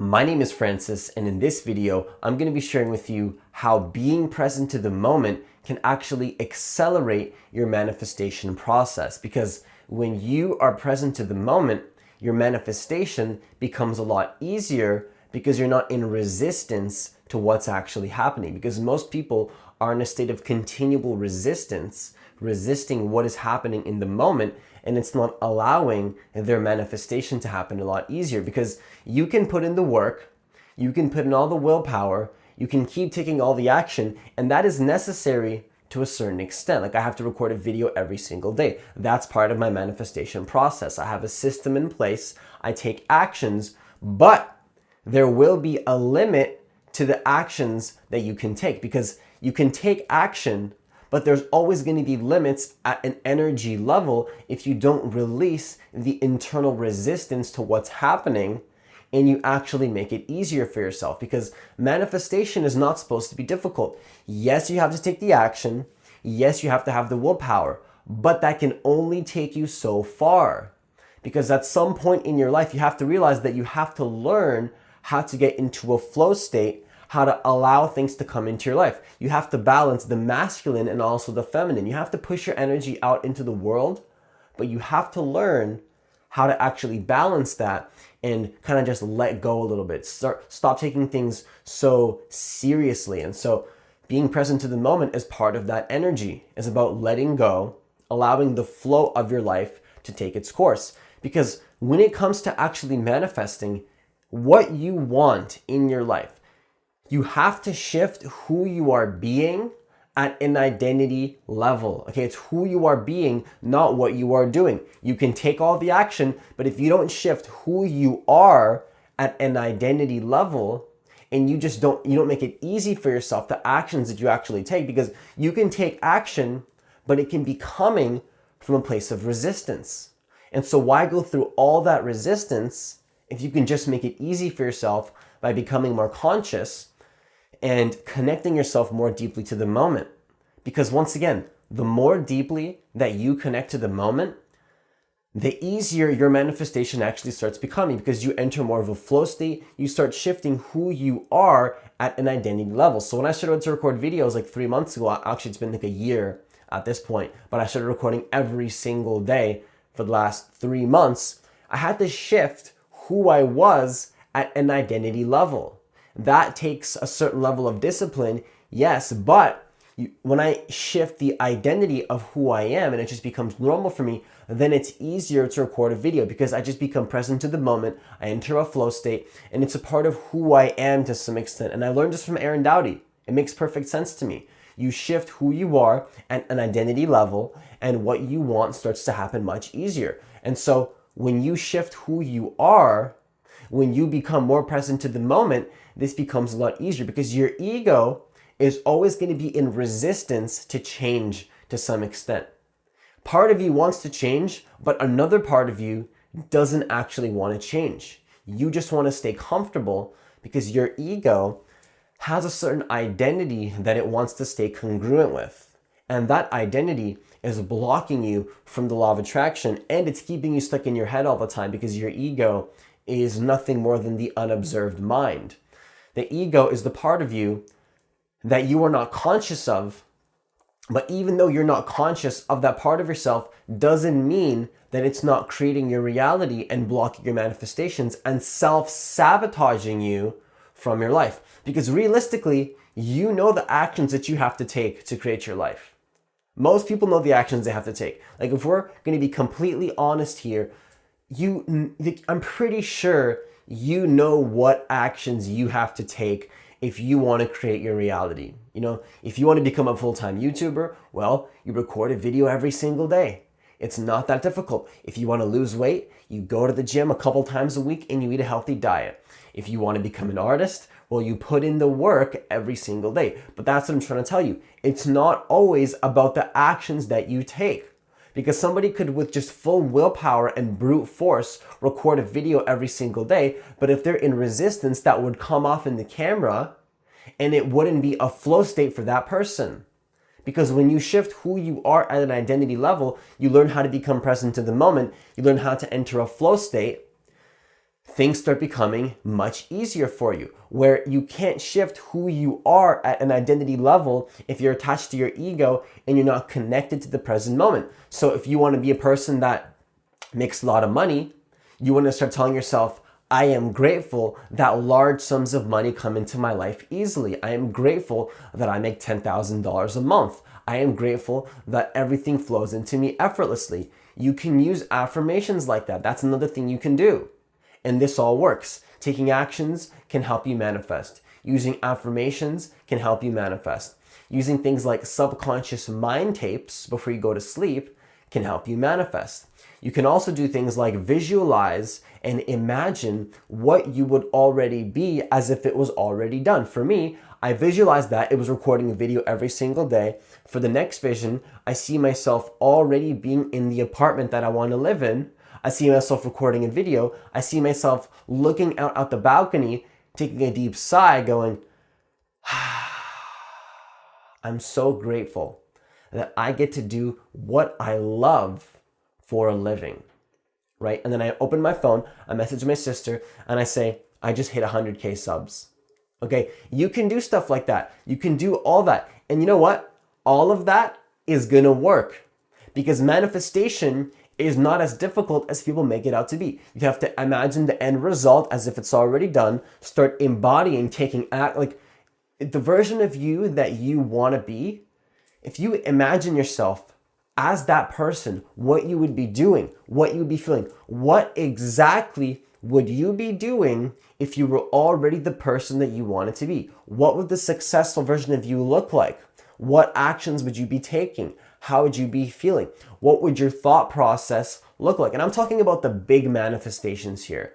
My name is Francis, and in this video, I'm going to be sharing with you how being present to the moment can actually accelerate your manifestation process. Because when you are present to the moment, your manifestation becomes a lot easier because you're not in resistance to what's actually happening. Because most people are in a state of continual resistance, resisting what is happening in the moment, and it's not allowing their manifestation to happen a lot easier. Because you can put in the work, you can put in all the willpower, you can keep taking all the action, and that is necessary to a certain extent. Like, I have to record a video every single day. That's part of my manifestation process. I have a system in place, I take actions, but there will be a limit to the actions that you can take, because you can take action, but there's always going to be limits at an energy level if you don't release the internal resistance to what's happening and you actually make it easier for yourself. Because manifestation is not supposed to be difficult. Yes, you have to take the action. Yes, you have to have the willpower, but that can only take you so far. Because at some point in your life, you have to realize that you have to learn how to get into a flow state, how to allow things to come into your life. You have to balance the masculine and also the feminine. You have to push your energy out into the world, but you have to learn how to actually balance that and kind of just let go a little bit. Stop taking things so seriously. And so being present to the moment is part of that energy. It's about letting go, allowing the flow of your life to take its course. Because when it comes to actually manifesting what you want in your life, you have to shift who you are being at an identity level. Okay, it's who you are being, not what you are doing. You can take all the action, but if you don't shift who you are at an identity level, and you don't make it easy for yourself, the actions that you actually take, because you can take action, but it can be coming from a place of resistance. And so why go through all that resistance if you can just make it easy for yourself by becoming more conscious and connecting yourself more deeply to the moment? Because once again, the more deeply that you connect to the moment, the easier your manifestation actually starts becoming, because you enter more of a flow state. You start shifting who you are at an identity level. So when I started to record videos like 3 months ago, actually it's been like a year at this point, but I started recording every single day for the last 3 months, I had to shift who I was at an identity level. That takes a certain level of discipline, yes, but when I shift the identity of who I am and it just becomes normal for me, then it's easier to record a video because I just become present to the moment. I enter a flow state and it's a part of who I am to some extent. And I learned this from Aaron Doughty. It makes perfect sense to me. You shift who you are at an identity level and what you want starts to happen much easier. And so when you shift who you are, when you become more present to the moment, this becomes a lot easier because your ego is always going to be in resistance to change to some extent. Part of you wants to change, but another part of you doesn't actually want to change. You just want to stay comfortable because your ego has a certain identity that it wants to stay congruent with. And that identity is blocking you from the law of attraction, and it's keeping you stuck in your head all the time because your ego is nothing more than the unobserved mind. The ego is the part of you that you are not conscious of, but even though you're not conscious of that part of yourself, doesn't mean that it's not creating your reality and blocking your manifestations and self-sabotaging you from your life. Because realistically, you know the actions that you have to take to create your life. Most people know the actions they have to take. Like, if we're going to be completely honest here, I'm pretty sure you know what actions you have to take if you want to create your reality. You know, if you want to become a full-time YouTuber, well, you record a video every single day. It's not that difficult. If you want to lose weight, you go to the gym a couple times a week and you eat a healthy diet. If you want to become an artist, well, you put in the work every single day. But that's what I'm trying to tell you. It's not always about the actions that you take. Because somebody could, with just full willpower and brute force, record a video every single day, but if they're in resistance, that would come off in the camera and it wouldn't be a flow state for that person. Because when you shift who you are at an identity level, you learn how to become present to the moment, you learn how to enter a flow state, things start becoming much easier for you, where you can't shift who you are at an identity level if you're attached to your ego and you're not connected to the present moment. So if you want to be a person that makes a lot of money, you want to start telling yourself, I am grateful that large sums of money come into my life easily. I am grateful that I make $10,000 a month. I am grateful that everything flows into me effortlessly. You can use affirmations like that. That's another thing you can do. And this all works. Taking actions can help you manifest. Using affirmations can help you manifest. Using things like subconscious mind tapes before you go to sleep can help you manifest. You can also do things like visualize and imagine what you would already be as if it was already done. For me, I visualized that it was recording a video every single day. For the next vision, I see myself already being in the apartment that I want to live in. I see myself recording a video. I see myself looking out the balcony, taking a deep sigh, going, I'm so grateful that I get to do what I love for a living, right? And then I open my phone, I message my sister, and I say, I just hit 100K subs. Okay, you can do stuff like that. You can do all that. And you know what? All of that is gonna work because manifestation is not as difficult as people make it out to be. You have to imagine the end result as if it's already done, start embodying, taking act, like the version of you that you wanna be. If you imagine yourself as that person, what you would be doing, what you would be feeling, what exactly would you be doing if you were already the person that you wanted to be? What would the successful version of you look like? What actions would you be taking? How would you be feeling? What would your thought process look like? And I'm talking about the big manifestations here.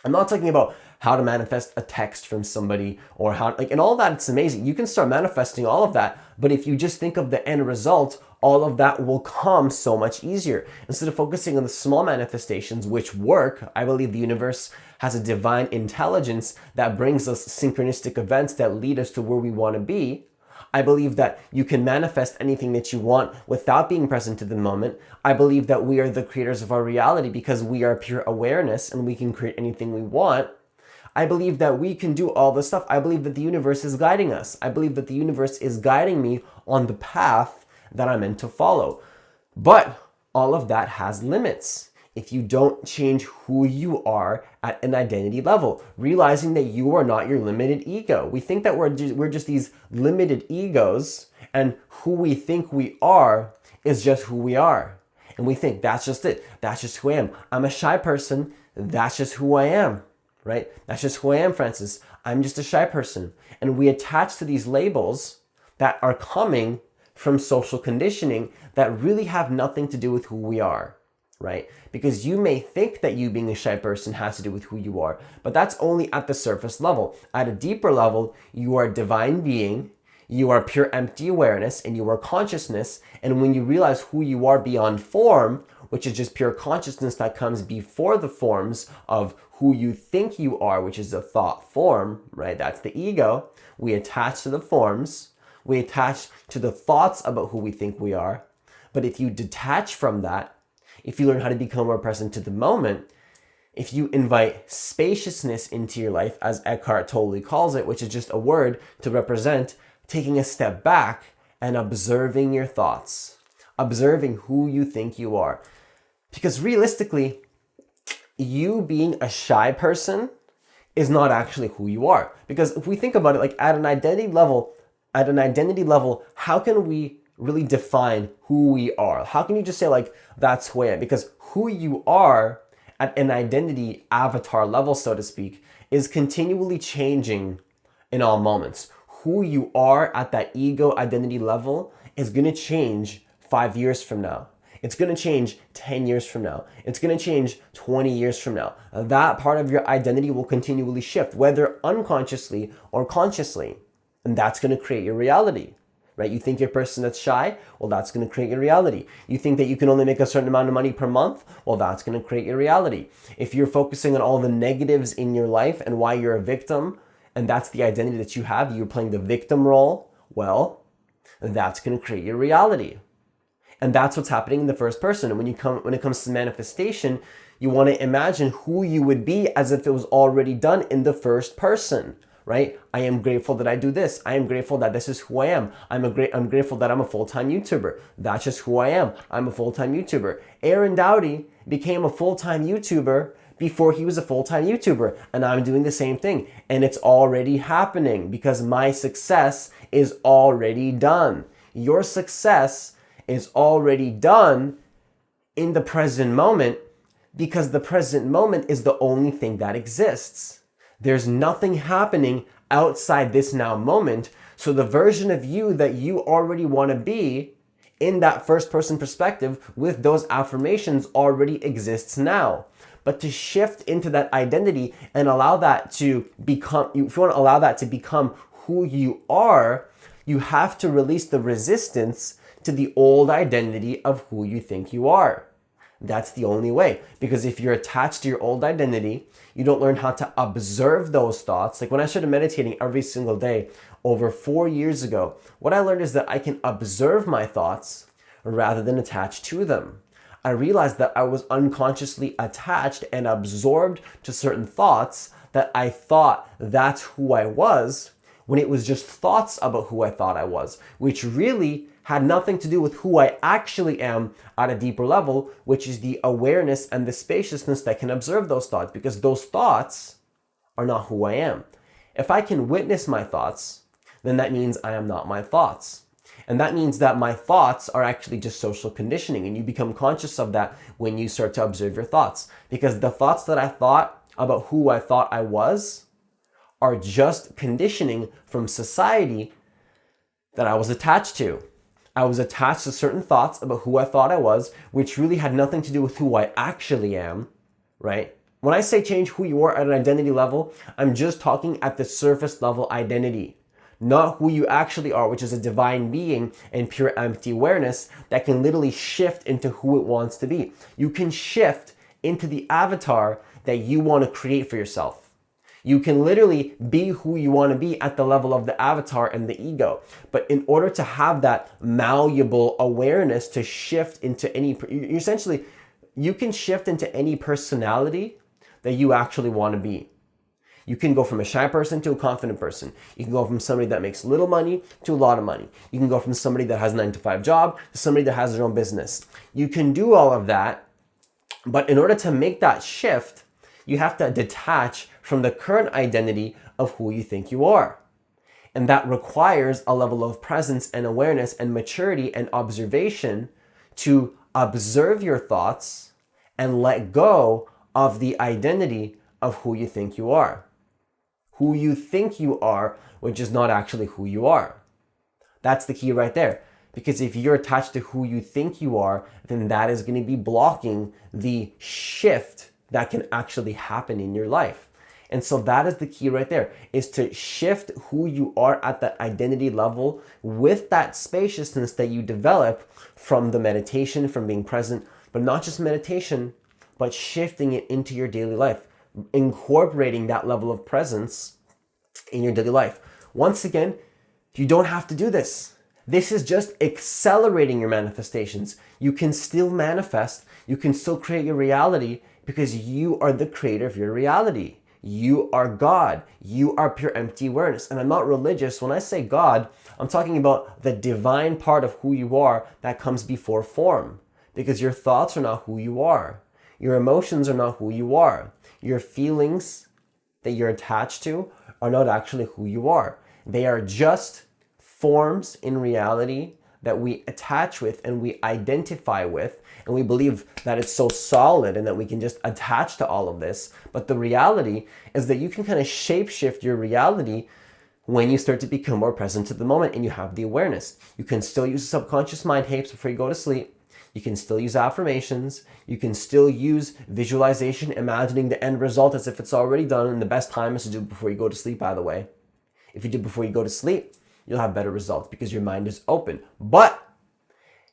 I'm not talking about how to manifest a text from somebody or how, like, and all that, it's amazing. You can start manifesting all of that, but if you just think of the end result, all of that will come so much easier. Instead of focusing on the small manifestations, which work, I believe the universe has a divine intelligence that brings us synchronistic events that lead us to where we want to be. I believe that you can manifest anything that you want without being present to the moment. I believe that we are the creators of our reality because we are pure awareness and we can create anything we want. I believe that we can do all this stuff. I believe that the universe is guiding us. I believe that the universe is guiding me on the path that I'm meant to follow. But all of that has limits. If you don't change who you are at an identity level, realizing that you are not your limited ego. We think that we're just these limited egos, and who we think we are is just who we are. And we think that's just it. That's just who I am. I'm a shy person. That's just who I am, right? That's just who I am, Francis. I'm just a shy person. And we attach to these labels that are coming from social conditioning that really have nothing to do with who we are. Right? Because you may think that you being a shy person has to do with who you are, but that's only at the surface level. At a deeper level, you are a divine being, you are pure empty awareness, and you are consciousness. And when you realize who you are beyond form, which is just pure consciousness that comes before the forms of who you think you are, which is a thought form, right? That's the ego. We attach to the forms, we attach to the thoughts about who we think we are. But if you detach from that, if you learn how to become more present to the moment, if you invite spaciousness into your life, as Eckhart Tolle calls it, which is just a word to represent taking a step back and observing your thoughts, observing who you think you are. Because realistically, you being a shy person is not actually who you are. Because if we think about it, like at an identity level, how can we really define who we are? How can you just say like, that's who I am? Because who you are at an identity avatar level, so to speak, is continually changing in all moments. Who you are at that ego identity level is gonna change 5 years from now. It's gonna change 10 years from now. It's gonna change 20 years from now. That part of your identity will continually shift, whether unconsciously or consciously. And that's gonna create your reality. Right? You think you're a person that's shy? Well, that's going to create your reality. You think that you can only make a certain amount of money per month? Well, that's going to create your reality. If you're focusing on all the negatives in your life and why you're a victim, and that's the identity that you have, you're playing the victim role, well, that's going to create your reality. And that's what's happening in the first person. And when it comes to manifestation, You want to imagine who you would be as if it was already done in the first person, right? I am grateful that I do this. I am grateful that this is who I am. I'm grateful that I'm a full-time YouTuber. That's just who I am. I'm a full-time YouTuber. Aaron Doughty became a full-time YouTuber before he was a full-time YouTuber, and I'm doing the same thing. And it's already happening because my success is already done. Your success is already done in the present moment because the present moment is the only thing that exists. There's nothing happening outside this now moment. So the version of you that you already want to be in that first person perspective with those affirmations already exists now. But to shift into that identity and allow that to become, if you want to allow that to become who you are, you have to release the resistance to the old identity of who you think you are. That's the only way. Because if you're attached to your old identity, you don't learn how to observe those thoughts. Like when I started meditating every single day over 4 years ago, what I learned is that I can observe my thoughts rather than attach to them. I realized that I was unconsciously attached and absorbed to certain thoughts that I thought that's who I was, when it was just thoughts about who I thought I was, which really had nothing to do with who I actually am at a deeper level, which is the awareness and the spaciousness that can observe those thoughts, because those thoughts are not who I am. If I can witness my thoughts, then that means I am not my thoughts. And that means that my thoughts are actually just social conditioning, and you become conscious of that when you start to observe your thoughts. Because the thoughts that I thought about who I thought I was are just conditioning from society that I was attached to. I was attached to certain thoughts about who I thought I was, which really had nothing to do with who I actually am, right? When I say change who you are at an identity level, I'm just talking at the surface level identity, not who you actually are, which is a divine being and pure empty awareness that can literally shift into who it wants to be. You can shift into the avatar that you want to create for yourself. You can literally be who you want to be at the level of the avatar and the ego. But in order to have that malleable awareness to shift into you can shift into any personality that you actually want to be. You can go from a shy person to a confident person. You can go from somebody that makes little money to a lot of money. You can go from somebody that has a 9-to-5 job to somebody that has their own business. You can do all of that, but in order to make that shift, you have to detach from the current identity of who you think you are. And that requires a level of presence and awareness and maturity and observation to observe your thoughts and let go of the identity of who you think you are. Who you think you are, which is not actually who you are. That's the key right there. Because if you're attached to who you think you are, then that is going to be blocking the shift that can actually happen in your life. And so that is the key right there, is to shift who you are at that identity level with that spaciousness that you develop from the meditation, from being present, but not just meditation, but shifting it into your daily life, incorporating that level of presence in your daily life. Once again, you don't have to do this. This is just accelerating your manifestations. You can still manifest, you can still create your reality because you are the creator of your reality. You are God. You are pure empty awareness. And I'm not religious. When I say God, I'm talking about the divine part of who you are that comes before form. Because your thoughts are not who you are. Your emotions are not who you are. Your feelings that you're attached to are not actually who you are. They are just forms in reality that we attach with and we identify with, and we believe that it's so solid and that we can just attach to all of this. But the reality is that you can kind of shapeshift your reality when you start to become more present to the moment and you have the awareness. You can still use subconscious mind tapes before you go to sleep. You can still use affirmations. You can still use visualization, imagining the end result as if it's already done. And the best time is to do it before you go to sleep, by the way. If you do it before you go to sleep, you'll have better results because your mind is open. But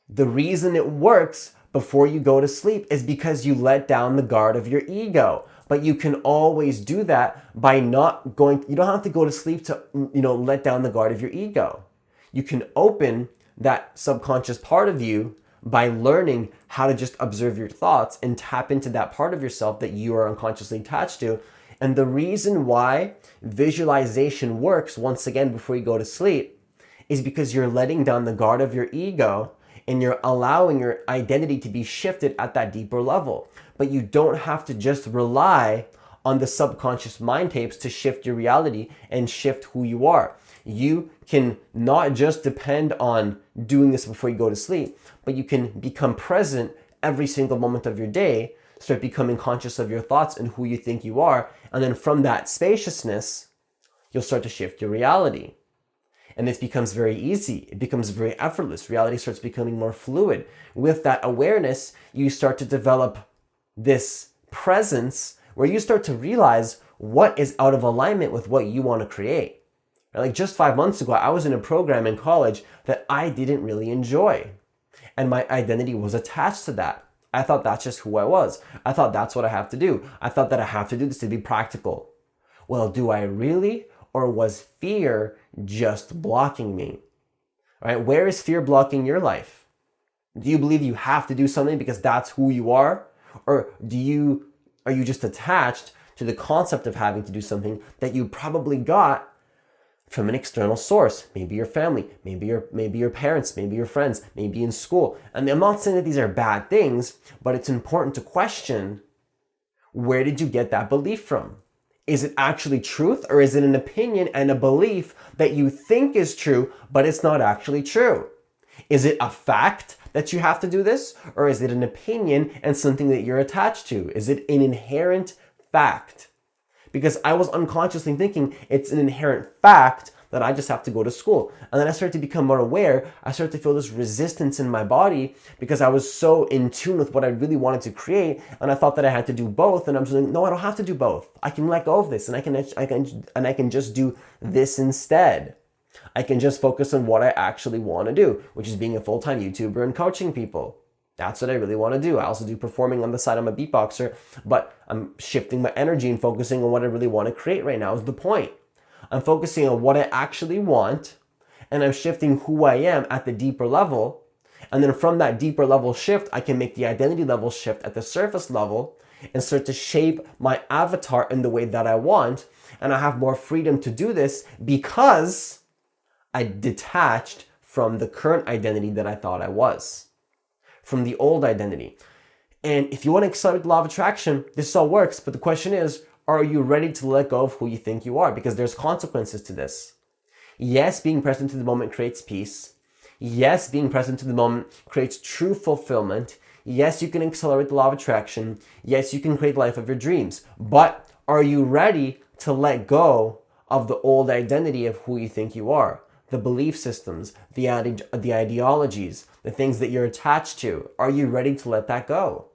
the reason it works before you go to sleep is because you let down the guard of your ego. But you can always do that by you don't have to go to sleep to, let down the guard of your ego. You can open that subconscious part of you by learning how to just observe your thoughts and tap into that part of yourself that you are unconsciously attached to. And the reason why visualization works, once again, before you go to sleep, is because you're letting down the guard of your ego and you're allowing your identity to be shifted at that deeper level. But you don't have to just rely on the subconscious mind tapes to shift your reality and shift who you are. You can not just depend on doing this before you go to sleep, but you can become present every single moment of your day, start becoming conscious of your thoughts and who you think you are. And then from that spaciousness, you'll start to shift your reality. And this becomes very easy. It becomes very effortless. Reality starts becoming more fluid. With that awareness, you start to develop this presence where you start to realize what is out of alignment with what you want to create. Like just 5 months ago, I was in a program in college that I didn't really enjoy. And my identity was attached to that. I thought that's just who I was. I thought that's what I have to do. I thought that I have to do this to be practical. Well, do I really? Or was fear just blocking me? All right, where is fear blocking your life? Do you believe you have to do something because that's who you are? Or are you just attached to the concept of having to do something that you probably got from an external source? Maybe your family, maybe your parents, maybe your friends, maybe in school. And I'm not saying that these are bad things, but it's important to question, where did you get that belief from? Is it actually truth, or is it an opinion and a belief that you think is true, but it's not actually true? Is it a fact that you have to do this, or is it an opinion and something that you're attached to? Is it an inherent fact? Because I was unconsciously thinking it's an inherent fact that I just have to go to school. And then I started to become more aware. I started to feel this resistance in my body because I was so in tune with what I really wanted to create. And I thought that I had to do both. And I'm just like, no, I don't have to do both. I can let go of this, and I can just do this instead. I can just focus on what I actually want to do, which is being a full-time YouTuber and coaching people. That's what I really want to do. I also do performing on the side. I'm a beatboxer, but I'm shifting my energy and focusing on what I really want to create right now is the point. I'm focusing on what I actually want, and I'm shifting who I am at the deeper level. And then from that deeper level shift, I can make the identity level shift at the surface level and start to shape my avatar in the way that I want. And I have more freedom to do this because I detached from the current identity that I thought I was, from the old identity. And if you want to accelerate the law of attraction, this all works. But the question is, are you ready to let go of who you think you are? Because there's consequences to this. Yes, being present to the moment creates peace. Yes, being present to the moment creates true fulfillment. Yes, you can accelerate the law of attraction. Yes, you can create the life of your dreams. But are you ready to let go of the old identity of who you think you are? The belief systems, the ideologies, the things that you're attached to. Are you ready to let that go?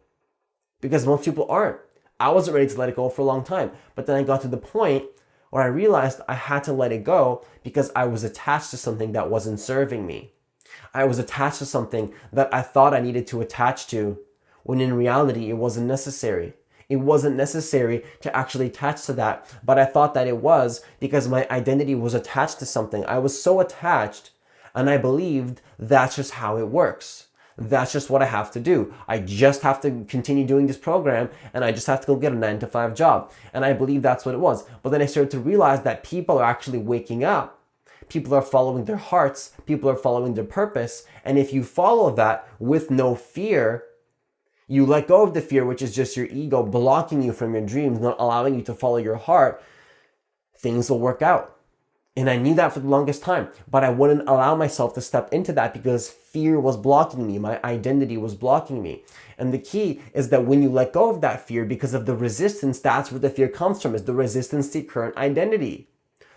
Because most people aren't. I wasn't ready to let it go for a long time. But then I got to the point where I realized I had to let it go because I was attached to something that wasn't serving me. I was attached to something that I thought I needed to attach to, when in reality it wasn't necessary. It wasn't necessary to actually attach to that, but I thought that it was because my identity was attached to something. I was so attached, and I believed that's just how it works. That's just what I have to do. I just have to continue doing this program, and I just have to go get a 9-to-5 job. And I believe that's what it was. But then I started to realize that people are actually waking up. People are following their hearts. People are following their purpose. And if you follow that with no fear, you let go of the fear, which is just your ego blocking you from your dreams, not allowing you to follow your heart, things will work out. And I knew that for the longest time, but I wouldn't allow myself to step into that because fear was blocking me. My identity was blocking me. And the key is that when you let go of that fear, because of the resistance, that's where the fear comes from, is the resistance to current identity.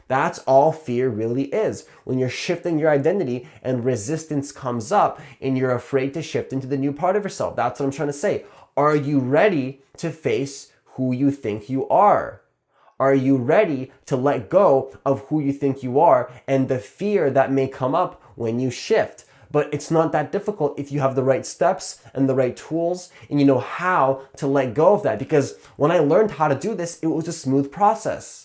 That's all fear really is. When you're shifting your identity and resistance comes up and you're afraid to shift into the new part of yourself. That's what I'm trying to say. Are you ready to face who you think you are? Are you ready to let go of who you think you are and the fear that may come up when you shift? But it's not that difficult if you have the right steps and the right tools and you know how to let go of that. Because when I learned how to do this, it was a smooth process.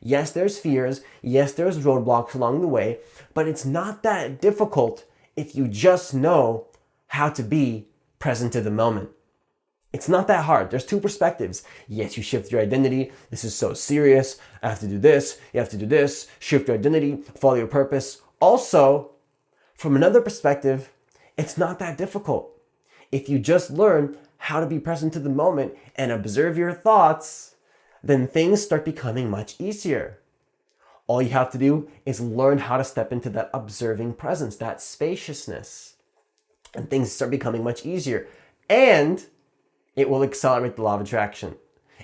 Yes, there's fears. Yes, there's roadblocks along the way, but it's not that difficult if you just know how to be present to the moment. It's not that hard. There's two perspectives. Yes, you shift your identity. This is so serious. I have to do this. You have to do this. Shift your identity. Follow your purpose. Also, from another perspective, it's not that difficult. If you just learn how to be present to the moment and observe your thoughts, then things start becoming much easier. All you have to do is learn how to step into that observing presence, that spaciousness, and things start becoming much easier. And it will accelerate the law of attraction.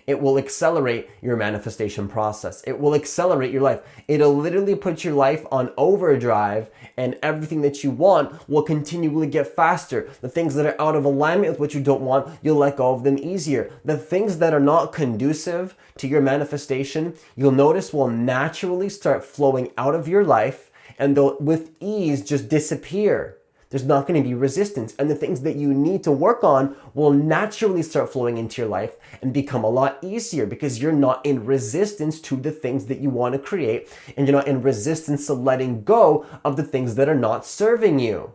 It will accelerate your manifestation process. It will accelerate your life. It'll literally put your life on overdrive, and everything that you want will continually get faster. The things that are out of alignment with what you don't want, you'll let go of them easier. The things that are not conducive to your manifestation, you'll notice will naturally start flowing out of your life, and they'll with ease just disappear. There's not going to be resistance, and the things that you need to work on will naturally start flowing into your life and become a lot easier because you're not in resistance to the things that you want to create, and you're not in resistance to letting go of the things that are not serving you.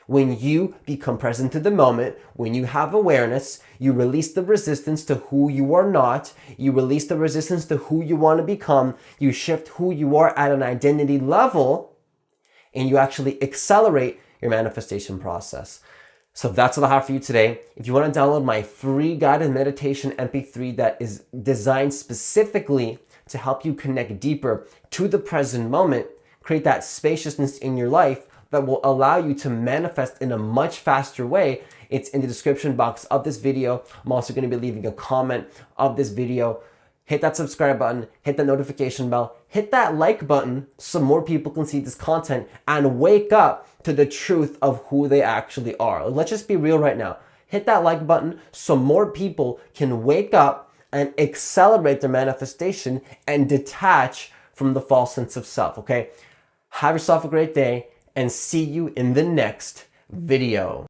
When you become present to the moment, when you have awareness, you release the resistance to who you are not, you release the resistance to who you want to become, you shift who you are at an identity level, and you actually accelerate your manifestation process. So that's what I have for you today. If you want to download my free guided meditation MP3 that is designed specifically to help you connect deeper to the present moment, create that spaciousness in your life that will allow you to manifest in a much faster way, it's in the description box of this video. I'm also going to be leaving a comment of this video. Hit that subscribe button, hit that notification bell, hit that like button so more people can see this content and wake up to the truth of who they actually are. Let's just be real right now. Hit that like button so more people can wake up and accelerate their manifestation and detach from the false sense of self, okay? Have yourself a great day and see you in the next video.